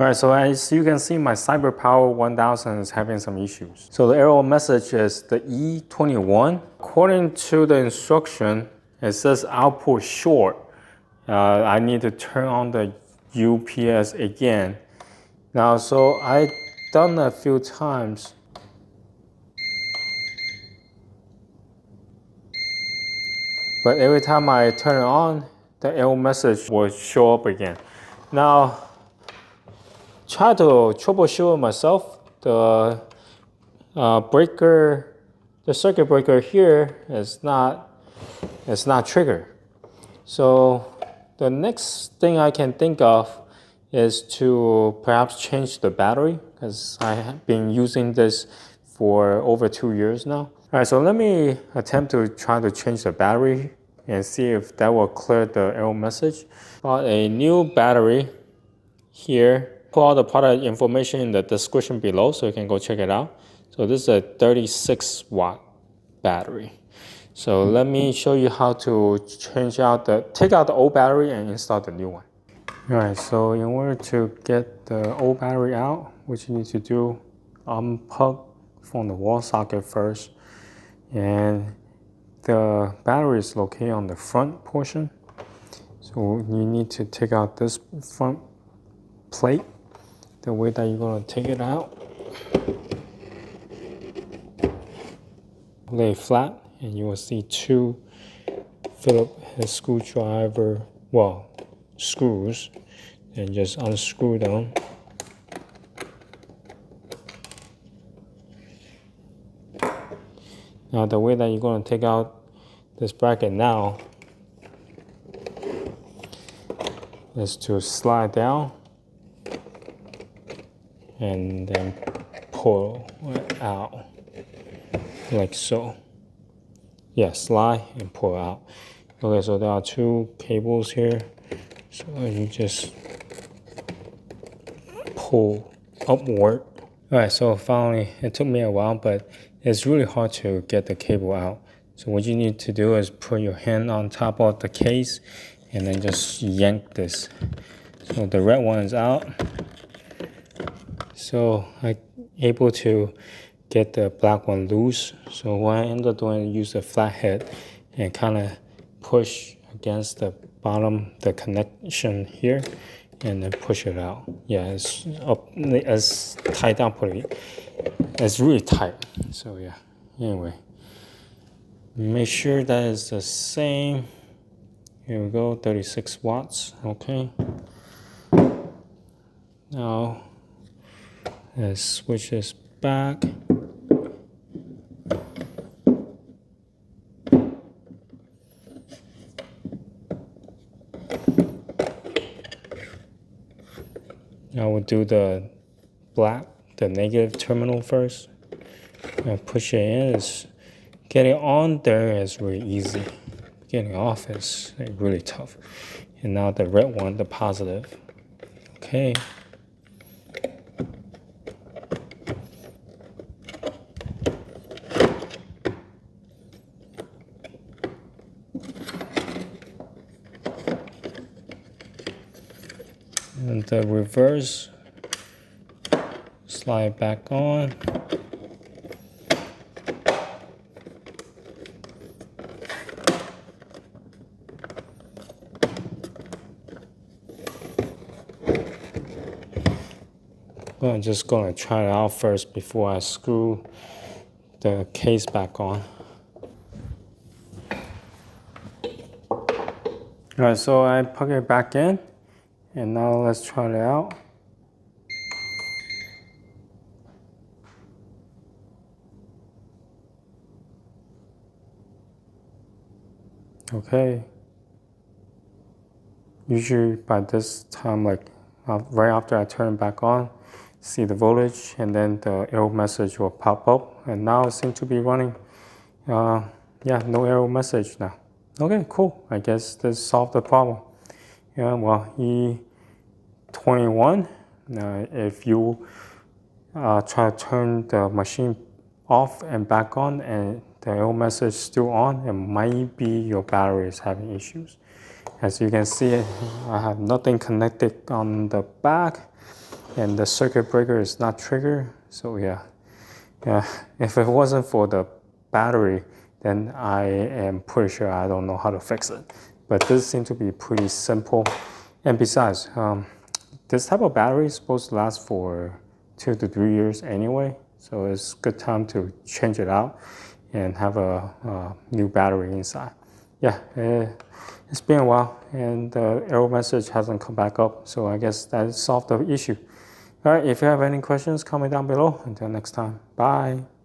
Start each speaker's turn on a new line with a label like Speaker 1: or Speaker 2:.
Speaker 1: All right, so as you can see, my Cyberpower 1000 is having some issues. So the error message is the E21. According to the instruction, it says output short. I need to turn on the UPS again. Now, so I've done that a few times. But every time I turn it on, the error message will show up again. Now, try to troubleshoot it myself. The breaker, the circuit breaker here is not triggered. So the next thing I can think of is to perhaps change the battery, because I have been using this for over 2 years now. All right, so let me attempt to try to change the battery and see if that will clear the error message. Bought a new battery here. Put all the product information in the description below so you can go check it out. So this is a 36 watt battery. So let me show you how to take out the old battery and install the new one. All right, so in order to get the old battery out, what you need to do, unplug from the wall socket first. And the battery is located on the front portion. So you need to take out this front plate. The way that you're gonna take it out, lay it flat, and you will see two Phillips head screwdriver, screws, and just unscrew them. Now the way that you're going to take out this bracket now is to slide down and then pull it out like so. Yeah, slide and pull out. Okay, so there are two cables here. So you just pull upward. All right, so finally, it took me a while, but it's really hard to get the cable out. So what you need to do is put your hand on top of the case and then just yank this. So the red one is out. So I'm able to get the black one loose. So what I end up doing is use a flathead and kind of push against the bottom, the connection here, and then push it out. Yeah, it's up, it's tight down pretty. It's really tight. So yeah, anyway, make sure that is the same. Here we go, 36 watts, okay. Now, let's switch this back. Now we'll do the negative terminal first. And push it in. Getting on there is really easy. Getting off is really tough. And now the red one, the positive. Okay. And the reverse, slide back on. I'm just going to try it out first before I screw the case back on. Alright, so I plug it back in, and now let's try it out. Okay. Usually by this time, like right after I turn it back on, see the voltage, and then the error message will pop up, and now it seems to be running. Yeah, no error message now. Okay, cool. I guess this solved the problem. Yeah, well, E21, if you try to turn the machine off and back on and the error message is still on, it might be your battery is having issues. As you can see, I have nothing connected on the back. and the circuit breaker is not triggered. So yeah, if it wasn't for the battery, then I am pretty sure I don't know how to fix it. But this seems to be pretty simple. And besides, this type of battery is supposed to last for 2 to 3 years anyway. So it's good time to change it out and have a new battery inside. Yeah, it's been a while and the error message hasn't come back up. So I guess that solved the issue. All right, if you have any questions, comment down below. Until next time, bye.